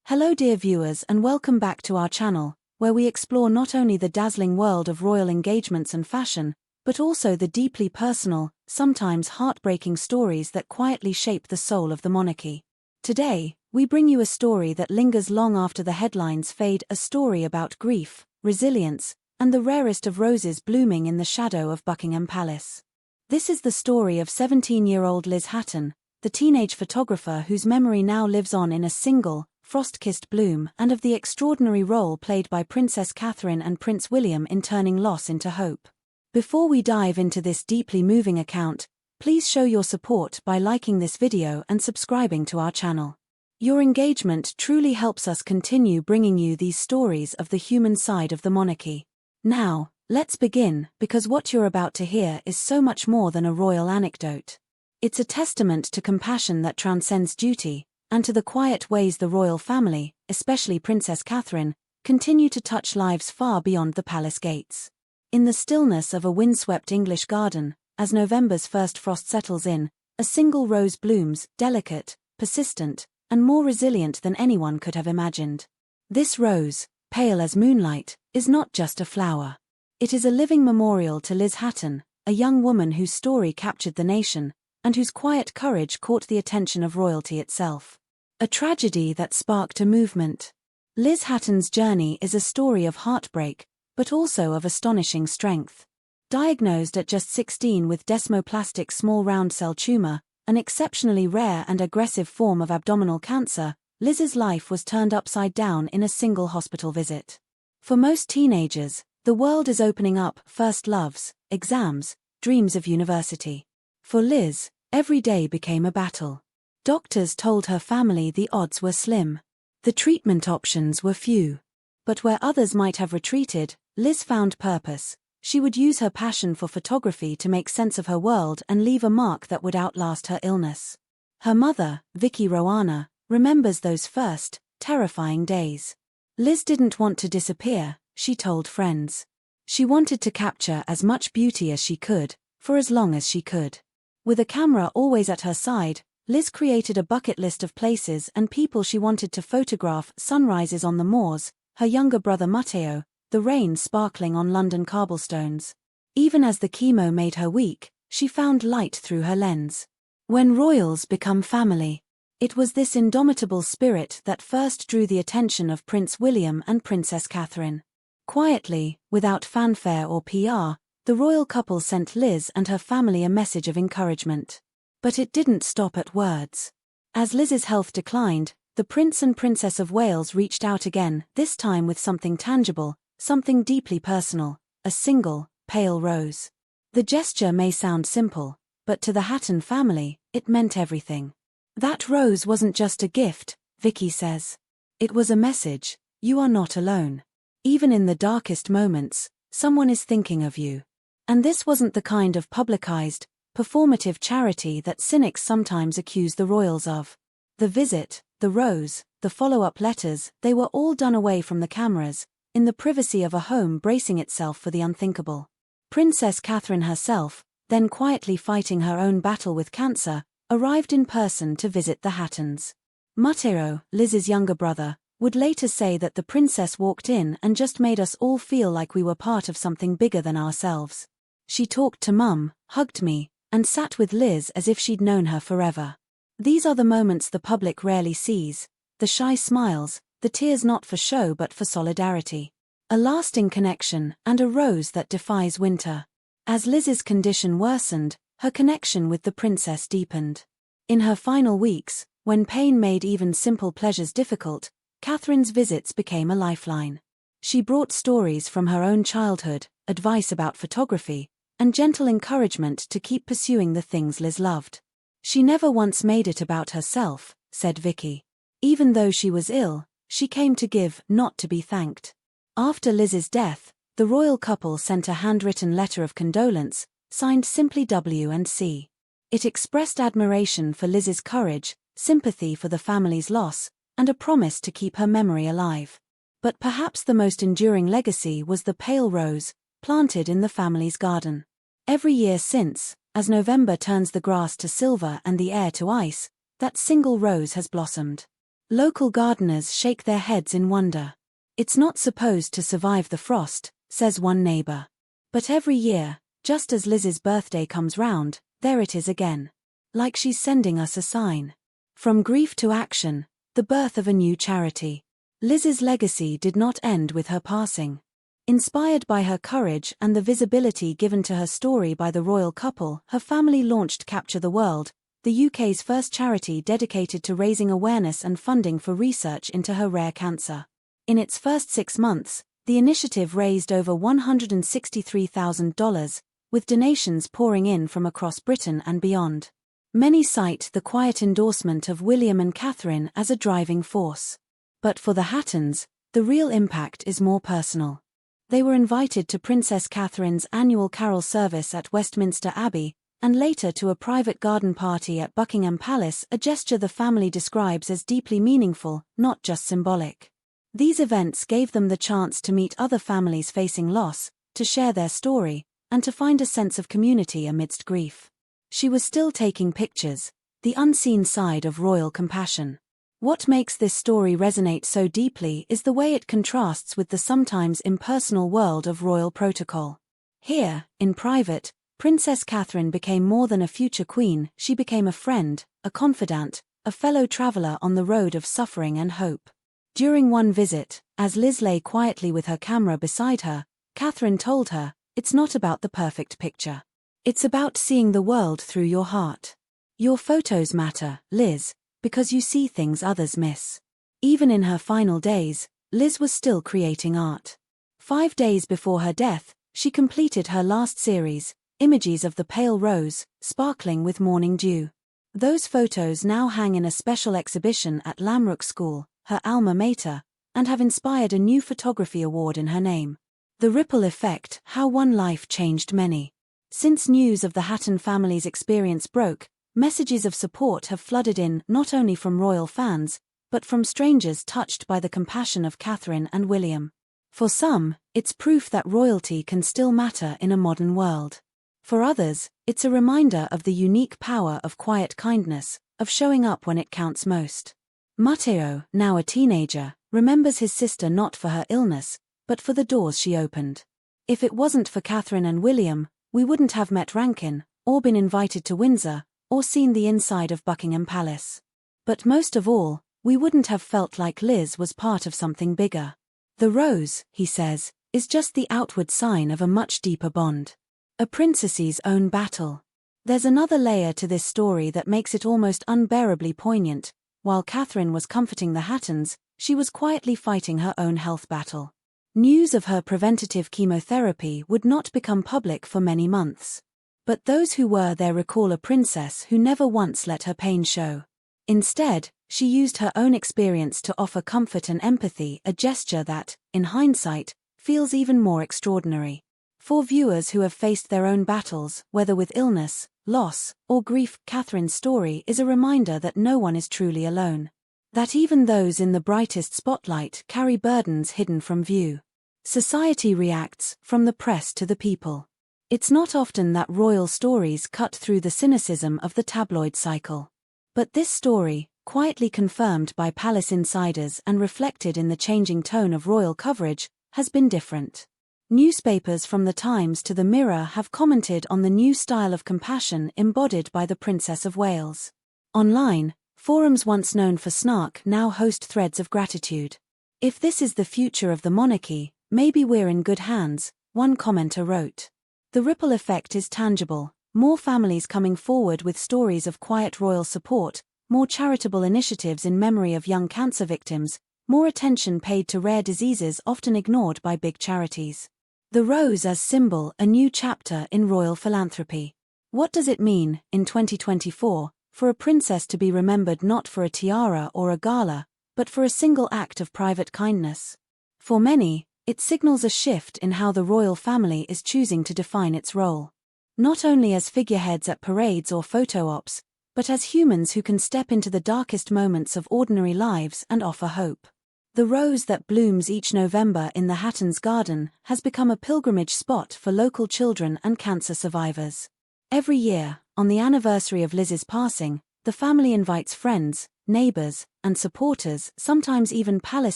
Hello dear viewers, and welcome back to our channel, where we explore not only the dazzling world of royal engagements and fashion, but also the deeply personal, sometimes heartbreaking stories that quietly shape the soul of the monarchy. Today, we bring you a story that lingers long after the headlines fade, a story about grief, resilience, and the rarest of roses blooming in the shadow of Buckingham Palace. This is the story of 17-year-old Liz Hatton, the teenage photographer whose memory now lives on in a single, frost-kissed bloom, and of the extraordinary role played by Princess Catherine and Prince William in turning loss into hope. Before we dive into this deeply moving account, please show your support by liking this video and subscribing to our channel. Your engagement truly helps us continue bringing you these stories of the human side of the monarchy. Now, let's begin, because what you're about to hear is so much more than a royal anecdote. It's a testament to compassion that transcends duty, and to the quiet ways the royal family, especially Princess Catherine, continue to touch lives far beyond the palace gates. In the stillness of a windswept English garden, as November's first frost settles in, a single rose blooms, delicate, persistent, and more resilient than anyone could have imagined. This rose, pale as moonlight, is not just a flower. It is a living memorial to Liz Hatton, a young woman whose story captured the nation, and whose quiet courage caught the attention of royalty itself. A tragedy that sparked a movement. Liz Hatton's journey is a story of heartbreak, but also of astonishing strength. Diagnosed at just 16 with desmoplastic small round cell tumor, an exceptionally rare and aggressive form of abdominal cancer, Liz's life was turned upside down in a single hospital visit. For most teenagers, the world is opening up: first loves, exams, dreams of university. For Liz, every day became a battle. Doctors told her family the odds were slim. The treatment options were few. But where others might have retreated, Liz found purpose. She would use her passion for photography to make sense of her world and leave a mark that would outlast her illness. Her mother, Vicky Roana, remembers those first, terrifying days. Liz didn't want to disappear, she told friends. She wanted to capture as much beauty as she could, for as long as she could. With a camera always at her side, Liz created a bucket list of places and people she wanted to photograph: sunrises on the moors, her younger brother Matteo, the rain sparkling on London cobblestones. Even as the chemo made her weak, she found light through her lens. When royals become family. It was this indomitable spirit that first drew the attention of Prince William and Princess Catherine. Quietly, without fanfare or PR, the royal couple sent Liz and her family a message of encouragement. But it didn't stop at words. As Liz's health declined, the Prince and Princess of Wales reached out again, this time with something tangible, something deeply personal: a single, pale rose. The gesture may sound simple, but to the Hatton family, it meant everything. That rose wasn't just a gift, Vicky says. It was a message: you are not alone. Even in the darkest moments, someone is thinking of you. And this wasn't the kind of publicized, performative charity that cynics sometimes accuse the royals of. The visit, the rose, the follow-up letters, they were all done away from the cameras, in the privacy of a home bracing itself for the unthinkable. Princess Catherine herself, then quietly fighting her own battle with cancer, arrived in person to visit the Hattons. Matteo, Liz's younger brother, would later say that the princess walked in and just made us all feel like we were part of something bigger than ourselves. She talked to Mum, hugged me, and sat with Liz as if she'd known her forever. These are the moments the public rarely sees: the shy smiles, the tears not for show but for solidarity. A lasting connection, and a rose that defies winter. As Liz's condition worsened, her connection with the princess deepened. In her final weeks, when pain made even simple pleasures difficult, Catherine's visits became a lifeline. She brought stories from her own childhood, advice about photography, and gentle encouragement to keep pursuing the things Liz loved. She never once made it about herself, said Vicky. Even though she was ill, she came to give, not to be thanked. After Liz's death, the royal couple sent a handwritten letter of condolence, signed simply W&C. It expressed admiration for Liz's courage, sympathy for the family's loss, and a promise to keep her memory alive. But perhaps the most enduring legacy was the pale rose, planted in the family's garden. Every year since, as November turns the grass to silver and the air to ice, that single rose has blossomed. Local gardeners shake their heads in wonder. It's not supposed to survive the frost, says one neighbor. But every year, just as Liz's birthday comes round, there it is again. Like she's sending us a sign. From grief to action, the birth of a new charity. Liz's legacy did not end with her passing. Inspired by her courage and the visibility given to her story by the royal couple, her family launched Capture the World, the UK's first charity dedicated to raising awareness and funding for research into her rare cancer. In its first 6 months, the initiative raised over $163,000, with donations pouring in from across Britain and beyond. Many cite the quiet endorsement of William and Catherine as a driving force. But for the Hattons, the real impact is more personal. They were invited to Princess Katherine's annual carol service at Westminster Abbey, and later to a private garden party at Buckingham Palace, a gesture the family describes as deeply meaningful, not just symbolic. These events gave them the chance to meet other families facing loss, to share their story, and to find a sense of community amidst grief. She was still taking pictures, the unseen side of royal compassion. What makes this story resonate so deeply is the way it contrasts with the sometimes impersonal world of royal protocol. Here, in private, Princess Catherine became more than a future queen, she became a friend, a confidant, a fellow traveler on the road of suffering and hope. During one visit, as Liz lay quietly with her camera beside her, Catherine told her, "It's not about the perfect picture. It's about seeing the world through your heart. Your photos matter, Liz, because you see things others miss." Even in her final days, Liz was still creating art. 5 days before her death, she completed her last series, Images of the Pale Rose, Sparkling with Morning Dew. Those photos now hang in a special exhibition at Lamrook School, her alma mater, and have inspired a new photography award in her name. The ripple effect, how one life changed many. Since news of the Hatton family's experience broke, messages of support have flooded in, not only from royal fans, but from strangers touched by the compassion of Catherine and William. For some, it's proof that royalty can still matter in a modern world. For others, it's a reminder of the unique power of quiet kindness, of showing up when it counts most. Matteo, now a teenager, remembers his sister not for her illness, but for the doors she opened. "If it wasn't for Catherine and William, we wouldn't have met Rankin, or been invited to Windsor, or seen the inside of Buckingham Palace. But most of all, we wouldn't have felt like Liz was part of something bigger. The rose," he says, "is just the outward sign of a much deeper bond. A princess's own battle." There's another layer to this story that makes it almost unbearably poignant. While Catherine was comforting the Hattons, she was quietly fighting her own health battle. News of her preventative chemotherapy would not become public for many months. But those who were there recall a princess who never once let her pain show. Instead, she used her own experience to offer comfort and empathy, a gesture that, in hindsight, feels even more extraordinary. For viewers who have faced their own battles, whether with illness, loss, or grief, Catherine's story is a reminder that no one is truly alone. That even those in the brightest spotlight carry burdens hidden from view. Society reacts, from the press to the people. It's not often that royal stories cut through the cynicism of the tabloid cycle. But this story, quietly confirmed by palace insiders and reflected in the changing tone of royal coverage, has been different. Newspapers from the Times to the Mirror have commented on the new style of compassion embodied by the Princess of Wales. Online, forums once known for snark now host threads of gratitude. "If this is the future of the monarchy, maybe we're in good hands," one commenter wrote. The ripple effect is tangible, more families coming forward with stories of quiet royal support, more charitable initiatives in memory of young cancer victims, more attention paid to rare diseases often ignored by big charities. The rose as symbol, a new chapter in royal philanthropy. What does it mean, in 2024, for a princess to be remembered not for a tiara or a gala, but for a single act of private kindness? For many, it signals a shift in how the royal family is choosing to define its role. Not only as figureheads at parades or photo ops, but as humans who can step into the darkest moments of ordinary lives and offer hope. The rose that blooms each November in the Hatton's garden has become a pilgrimage spot for local children and cancer survivors. Every year, on the anniversary of Liz's passing, the family invites friends, neighbors, and supporters, sometimes even palace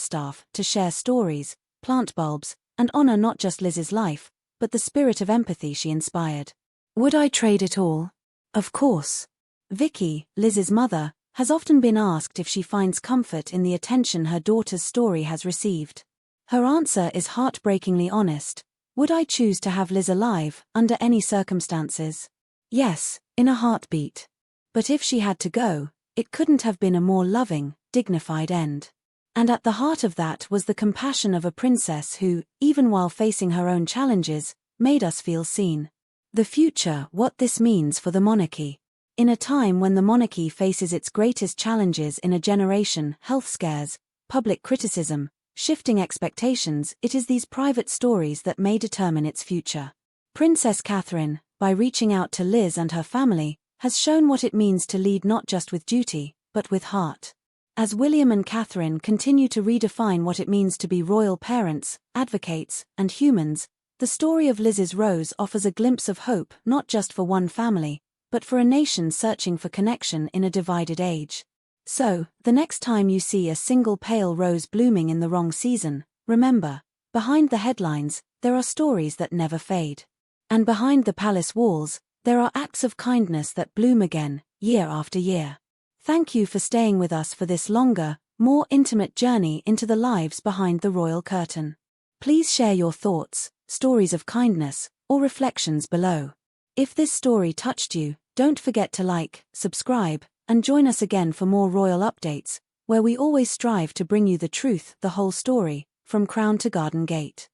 staff, to share stories, plant bulbs, and honor not just Liz's life, but the spirit of empathy she inspired. Would I trade it all? Of course. Vicky, Liz's mother, has often been asked if she finds comfort in the attention her daughter's story has received. Her answer is heartbreakingly honest. Would I choose to have Liz alive, under any circumstances? Yes, in a heartbeat. But if she had to go, it couldn't have been a more loving, dignified end. And at the heart of that was the compassion of a princess who, even while facing her own challenges, made us feel seen. The future, what this means for the monarchy. In a time when the monarchy faces its greatest challenges in a generation, health scares, public criticism, shifting expectations, it is these private stories that may determine its future. Princess Catherine, by reaching out to Liz and her family, has shown what it means to lead not just with duty, but with heart. As William and Catherine continue to redefine what it means to be royal parents, advocates, and humans, the story of Liz's Rose offers a glimpse of hope not just for one family, but for a nation searching for connection in a divided age. So, the next time you see a single pale rose blooming in the wrong season, remember, behind the headlines, there are stories that never fade. And behind the palace walls, there are acts of kindness that bloom again, year after year. Thank you for staying with us for this longer, more intimate journey into the lives behind the royal curtain. Please share your thoughts, stories of kindness, or reflections below. If this story touched you, don't forget to like, subscribe, and join us again for more royal updates, where we always strive to bring you the truth, the whole story, from crown to garden gate.